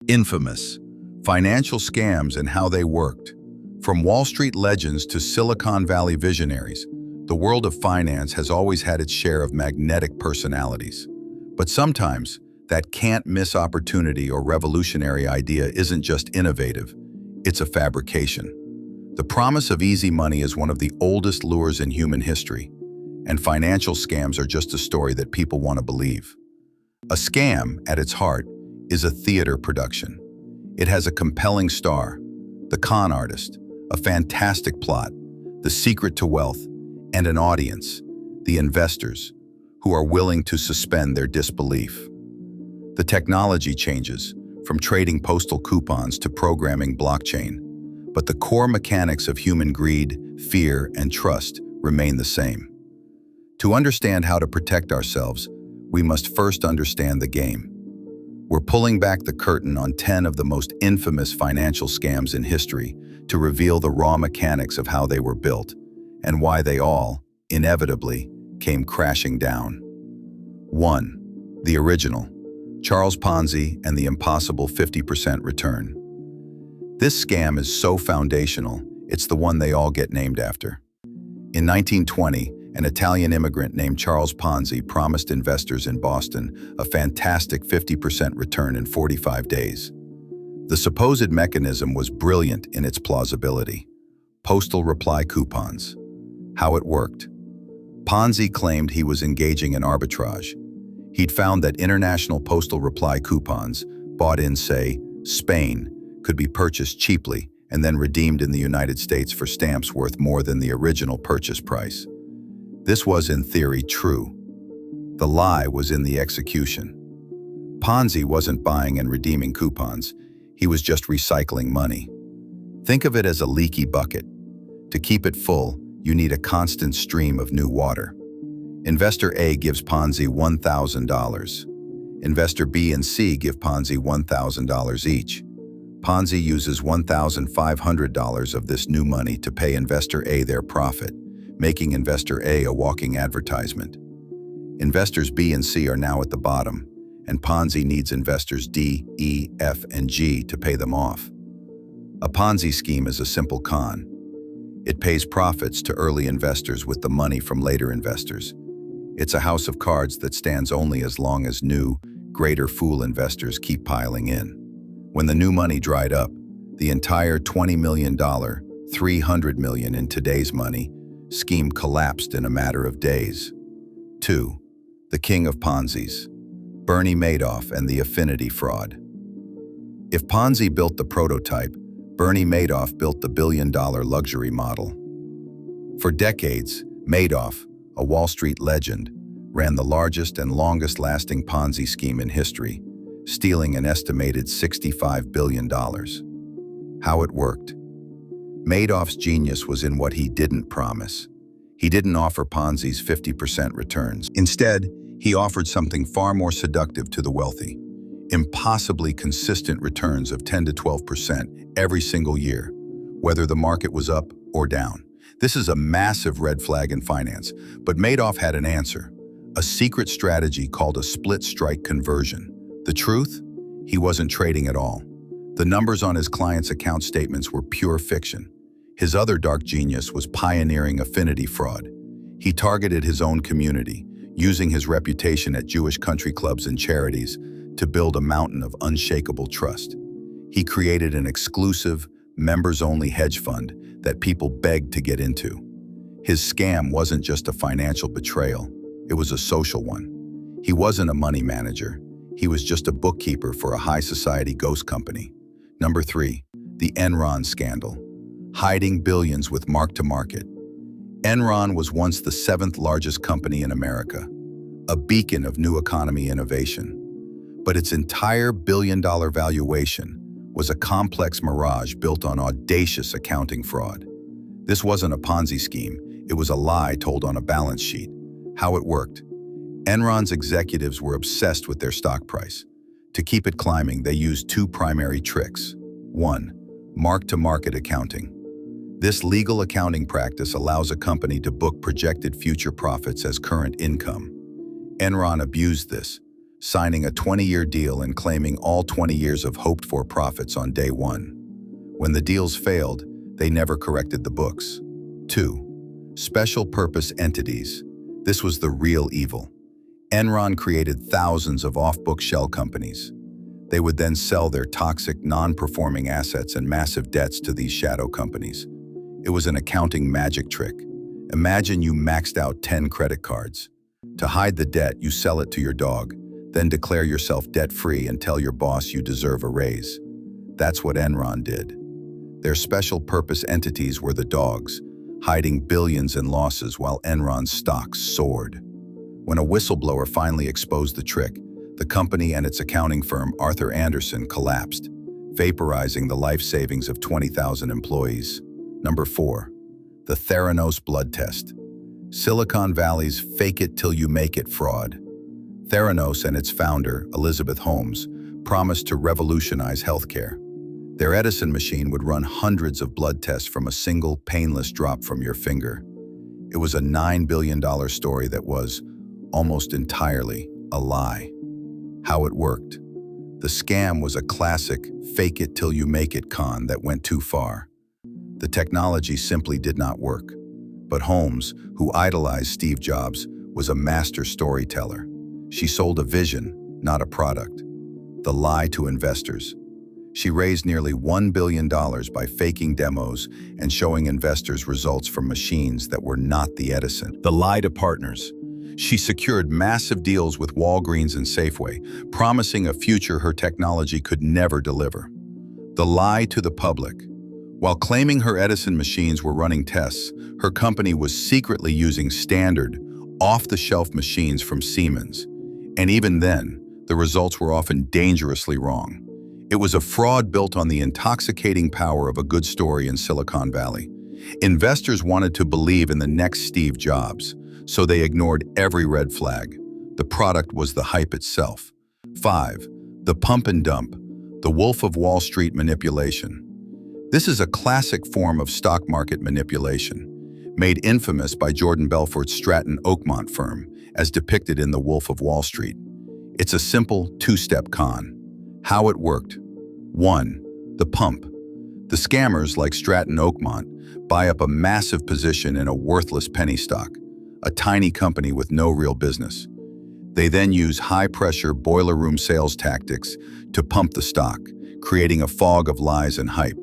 Infamous. Financial scams and how they worked. From Wall Street legends to Silicon Valley visionaries, the world of finance has always had its share of magnetic personalities. But sometimes, that can't-miss opportunity or revolutionary idea isn't just innovative, it's a fabrication. The promise of easy money is one of the oldest lures in human history, and financial scams are just a story that people want to believe. A scam, at its heart, is a theater production. It has a compelling star, the con artist, a fantastic plot, the secret to wealth, and an audience, the investors, who are willing to suspend their disbelief. The technology changes, from trading postal coupons to programming blockchain, but the core mechanics of human greed, fear, and trust remain the same. To understand how to protect ourselves, we must first understand the game. We're pulling back the curtain on 10 of the most infamous financial scams in history to reveal the raw mechanics of how they were built and why they all, inevitably, came crashing down. 1. The original, Charles Ponzi and the impossible 50% return. This scam is so foundational, it's the one they all get named after. In 1920, an Italian immigrant named Charles Ponzi promised investors in Boston a fantastic 50% return in 45 days. The supposed mechanism was brilliant in its plausibility. Postal reply coupons. How it worked. Ponzi claimed he was engaging in arbitrage. He'd found that international postal reply coupons, bought in, say, Spain, could be purchased cheaply and then redeemed in the United States for stamps worth more than the original purchase price. This was, in theory, true. The lie was in the execution. Ponzi wasn't buying and redeeming coupons. He was just recycling money. Think of it as a leaky bucket. To keep it full, you need a constant stream of new water. Investor A gives Ponzi $1,000. Investor B and C give Ponzi $1,000 each. Ponzi uses $1,500 of this new money to pay Investor A their profit, making Investor A a walking advertisement. Investors B and C are now at the bottom, and Ponzi needs investors D, E, F, and G to pay them off. A Ponzi scheme is a simple con. It pays profits to early investors with the money from later investors. It's a house of cards that stands only as long as new, greater fool investors keep piling in. When the new money dried up, the entire $20 million, $300 million in today's money, scheme collapsed in a matter of days. 2. The king of Ponzi's, Bernie Madoff and the affinity fraud. If Ponzi built the prototype, Bernie Madoff built the billion-dollar luxury model. For decades, Madoff, a Wall Street legend, ran the largest and longest-lasting Ponzi scheme in history, stealing an estimated $65 billion. How it worked. Madoff's genius was in what he didn't promise. He didn't offer Ponzi's 50% returns. Instead, he offered something far more seductive to the wealthy: impossibly consistent returns of 10 to 12% every single year, whether the market was up or down. This is a massive red flag in finance, but Madoff had an answer: a secret strategy called a split strike conversion. The truth? He wasn't trading at all. The numbers on his clients' account statements were pure fiction. His other dark genius was pioneering affinity fraud. He targeted his own community, using his reputation at Jewish country clubs and charities to build a mountain of unshakable trust. He created an exclusive, members-only hedge fund that people begged to get into. His scam wasn't just a financial betrayal, it was a social one. He wasn't a money manager. He was just a bookkeeper for a high society ghost company. Number 3, the Enron scandal. Hiding billions with mark-to-market. Enron was once the 7th largest company in America, a beacon of new economy innovation. But its entire billion-dollar valuation was a complex mirage built on audacious accounting fraud. This wasn't a Ponzi scheme, it was a lie told on a balance sheet. How it worked. Enron's executives were obsessed with their stock price. To keep it climbing, they used 2 primary tricks. 1. Mark-to-market accounting. This legal accounting practice allows a company to book projected future profits as current income. Enron abused this, signing a 20-year deal and claiming all 20 years of hoped-for profits on day one. When the deals failed, they never corrected the books. 2. Special purpose entities. This was the real evil. Enron created thousands of off-book shell companies. They would then sell their toxic, non-performing assets and massive debts to these shadow companies. It was an accounting magic trick. Imagine you maxed out 10 credit cards. To hide the debt, you sell it to your dog, then declare yourself debt-free and tell your boss you deserve a raise. That's what Enron did. Their special purpose entities were the dogs, hiding billions in losses while Enron's stocks soared. When a whistleblower finally exposed the trick, the company and its accounting firm Arthur Andersen collapsed, vaporizing the life savings of 20,000 employees. Number 4. The Theranos blood test. Silicon Valley's fake-it-till-you-make-it fraud. Theranos and its founder, Elizabeth Holmes, promised to revolutionize healthcare. Their Edison machine would run hundreds of blood tests from a single, painless drop from your finger. It was a $9 billion story that was, almost entirely, a lie. How it worked. The scam was a classic fake-it-till-you-make-it con that went too far. The technology simply did not work. But Holmes, who idolized Steve Jobs, was a master storyteller. She sold a vision, not a product. The lie to investors. She raised nearly $1 billion by faking demos and showing investors results from machines that were not the Edison. The lie to partners. She secured massive deals with Walgreens and Safeway, promising a future her technology could never deliver. The lie to the public. While claiming her Edison machines were running tests, her company was secretly using standard, off-the-shelf machines from Siemens. And even then, the results were often dangerously wrong. It was a fraud built on the intoxicating power of a good story in Silicon Valley. Investors wanted to believe in the next Steve Jobs, so they ignored every red flag. The product was the hype itself. 5. The pump and dump, the Wolf of Wall Street manipulation. This is a classic form of stock market manipulation, made infamous by Jordan Belfort's Stratton Oakmont firm, as depicted in The Wolf of Wall Street. It's a simple two-step con. How it worked. 1. The pump. The scammers, like Stratton Oakmont, buy up a massive position in a worthless penny stock, a tiny company with no real business. They then use high-pressure boiler room sales tactics to pump the stock, creating a fog of lies and hype.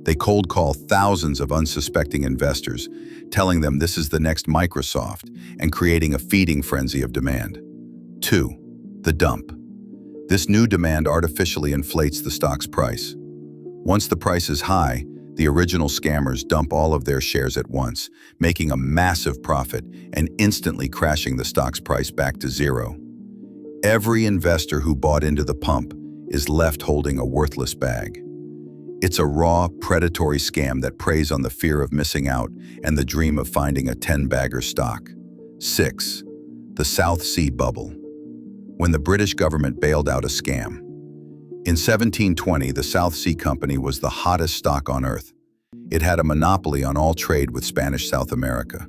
They cold call thousands of unsuspecting investors, telling them this is the next Microsoft and creating a feeding frenzy of demand. 2. The dump. This new demand artificially inflates the stock's price. Once the price is high, the original scammers dump all of their shares at once, making a massive profit and instantly crashing the stock's price back to zero. Every investor who bought into the pump is left holding a worthless bag. It's a raw, predatory scam that preys on the fear of missing out and the dream of finding a 10-bagger stock. 6. The South Sea Bubble. When the British government bailed out a scam. In 1720, the South Sea Company was the hottest stock on earth. It had a monopoly on all trade with Spanish South America.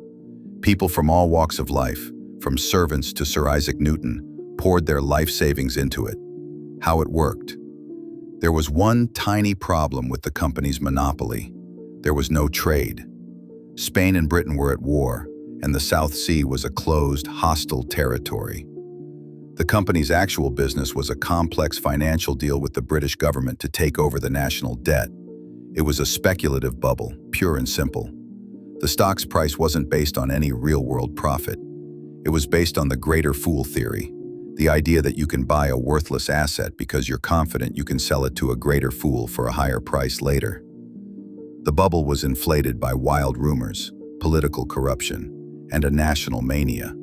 People from all walks of life, from servants to Sir Isaac Newton, poured their life savings into it. How it worked. There was one tiny problem with the company's monopoly. There was no trade. Spain and Britain were at war, and the South Sea was a closed, hostile territory. The company's actual business was a complex financial deal with the British government to take over the national debt. It was a speculative bubble, pure and simple. The stock's price wasn't based on any real-world profit. It was based on the greater fool theory, the idea that you can buy a worthless asset because you're confident you can sell it to a greater fool for a higher price later. The bubble was inflated by wild rumors, political corruption, and a national mania.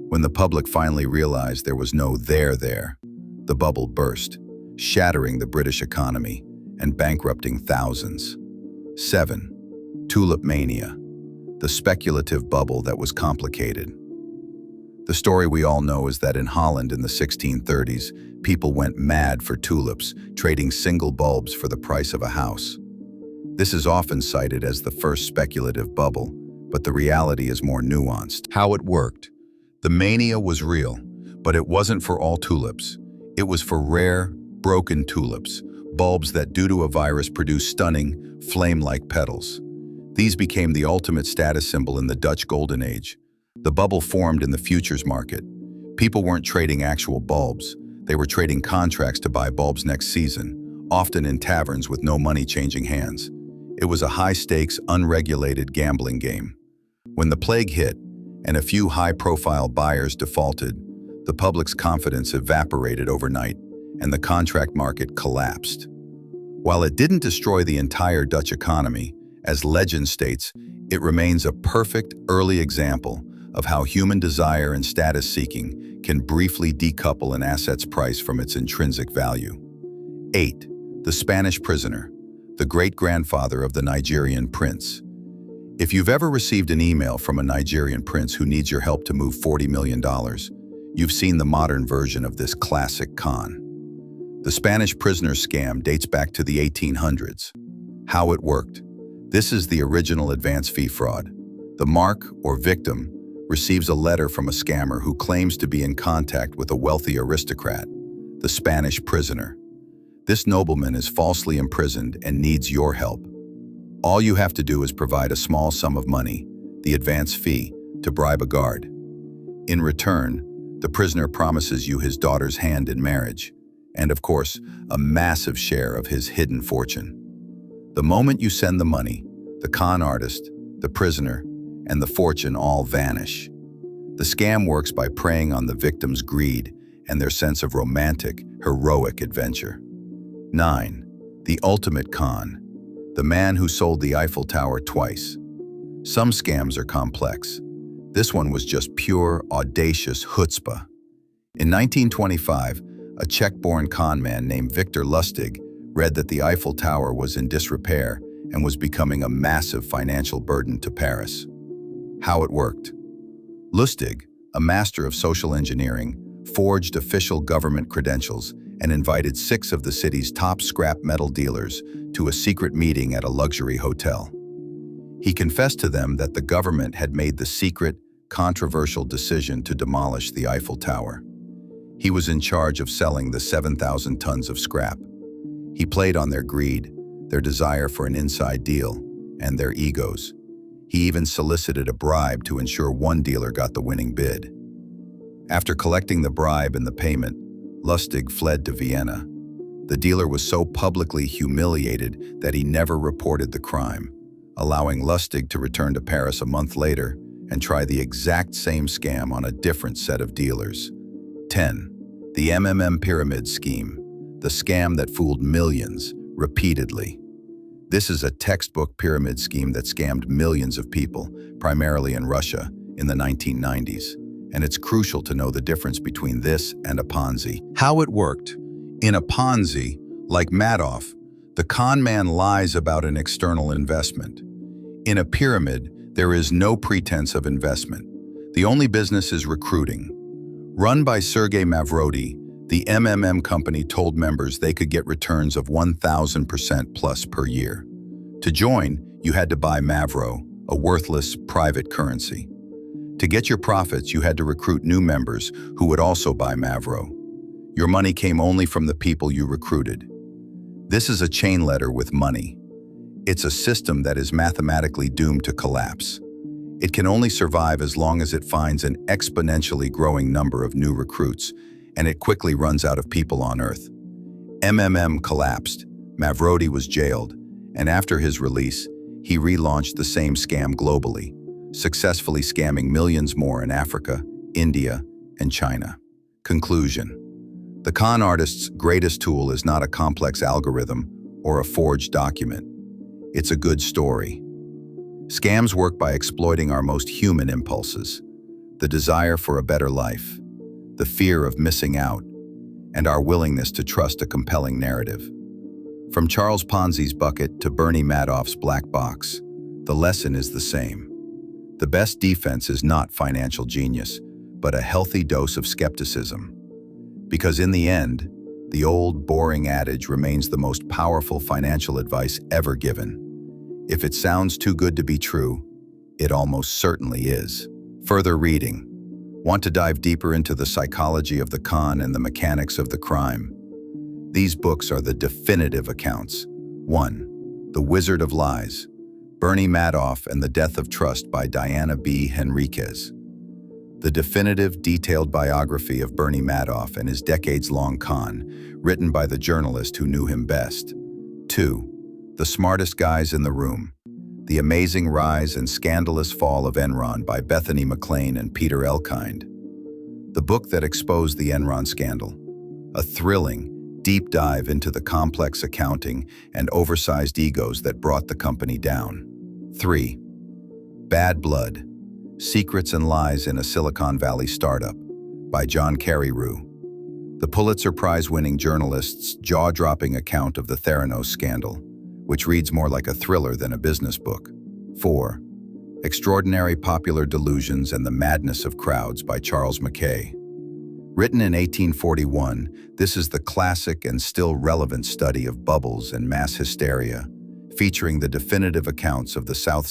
When the public finally realized there was no there, the bubble burst, shattering the British economy and bankrupting thousands. 7. Tulip mania, the speculative bubble that was complicated. The story we all know is that in Holland in the 1630s, people went mad for tulips, trading single bulbs for the price of a house. This is often cited as the first speculative bubble, but the reality is more nuanced. How it worked. The mania was real, But it wasn't for all tulips. It was for rare, broken tulips, bulbs that due to a virus produce stunning, flame-like petals. These became the ultimate status symbol in the Dutch Golden Age. The bubble formed in the futures market. People weren't trading actual bulbs. They were trading contracts to buy bulbs next season, often in taverns with no money changing hands. It was a high-stakes, unregulated gambling game. When the plague hit, and a few high-profile buyers defaulted, the public's confidence evaporated overnight, and the contract market collapsed. While it didn't destroy the entire Dutch economy, as legend states, it remains a perfect early example of how human desire and status-seeking can briefly decouple an asset's price from its intrinsic value. 8. The Spanish prisoner, the great-grandfather of the Nigerian prince. If you've ever received an email from a Nigerian prince who needs your help to move $40 million, you've seen the modern version of this classic con. The Spanish prisoner scam dates back to the 1800s. How it worked. This is the original advance fee fraud. The mark, or victim, receives a letter from a scammer who claims to be in contact with a wealthy aristocrat, the Spanish prisoner. This nobleman is falsely imprisoned and needs your help. All you have to do is provide a small sum of money, the advance fee, to bribe a guard. In return, the prisoner promises you his daughter's hand in marriage, and of course, a massive share of his hidden fortune. The moment you send the money, the con artist, the prisoner, and the fortune all vanish. The scam works by preying on the victim's greed and their sense of romantic, heroic adventure. 9. The ultimate con. The man who sold the Eiffel Tower twice. Some scams are complex. This one was just pure, audacious chutzpah. In 1925, a Czech-born con man named Victor Lustig read that the Eiffel Tower was in disrepair and was becoming a massive financial burden to Paris. How it worked. Lustig, a master of social engineering, forged official government credentials and invited 6 of the city's top scrap metal dealers to a secret meeting at a luxury hotel. He confessed to them that the government had made the secret, controversial decision to demolish the Eiffel Tower. He was in charge of selling the 7,000 tons of scrap. He played on their greed, their desire for an inside deal, and their egos. He even solicited a bribe to ensure one dealer got the winning bid. After collecting the bribe and the payment, Lustig fled to Vienna. The dealer was so publicly humiliated that he never reported the crime, allowing Lustig to return to Paris a month later and try the exact same scam on a different set of dealers. 10. The pyramid scheme, the scam that fooled millions, repeatedly. This is a textbook pyramid scheme that scammed millions of people, primarily in Russia, in the 1990s. And it's crucial to know the difference between this and a Ponzi. How it worked. In a Ponzi, like Madoff, the con man lies about an external investment. In a pyramid, there is no pretense of investment. The only business is recruiting. Run by Sergei Mavrodi, the company told members they could get returns of 1,000% plus per year. To join, you had to buy Mavro, a worthless private currency. To get your profits, you had to recruit new members who would also buy Mavro. Your money came only from the people you recruited. This is a chain letter with money. It's a system that is mathematically doomed to collapse. It can only survive as long as it finds an exponentially growing number of new recruits, and it quickly runs out of people on Earth. collapsed, Mavrodi was jailed, and after his release, he relaunched the same scam globally, successfully scamming millions more in Africa, India, and China. Conclusion. The con artist's greatest tool is not a complex algorithm or a forged document. It's a good story. Scams work by exploiting our most human impulses, the desire for a better life, the fear of missing out, and our willingness to trust a compelling narrative. From Charles Ponzi's bucket to Bernie Madoff's black box, the lesson is the same. The best defense is not financial genius, but a healthy dose of skepticism. Because in the end, the old, boring adage remains the most powerful financial advice ever given. If it sounds too good to be true, it almost certainly is. Further reading. Want to dive deeper into the psychology of the con and the mechanics of the crime? These books are the definitive accounts. 1. The Wizard of Lies, Bernie Madoff and the Death of Trust by Diana B. Henriquez. The definitive, detailed biography of Bernie Madoff and his decades-long con, written by the journalist who knew him best. 2. The Smartest Guys in the Room, The Amazing Rise and Scandalous Fall of Enron by Bethany McLean and Peter Elkind. The book that exposed the Enron scandal. A thrilling, deep dive into the complex accounting and oversized egos that brought the company down. 3. Bad Blood, Secrets and Lies in a Silicon Valley Startup by John Carreyrou. The Pulitzer Prize-winning journalist's jaw-dropping account of the Theranos scandal, which reads more like a thriller than a business book. 4. Extraordinary Popular Delusions and the Madness of Crowds by Charles Mackay. Written in 1841, this is the classic and still relevant study of bubbles and mass hysteria, featuring the definitive accounts of the South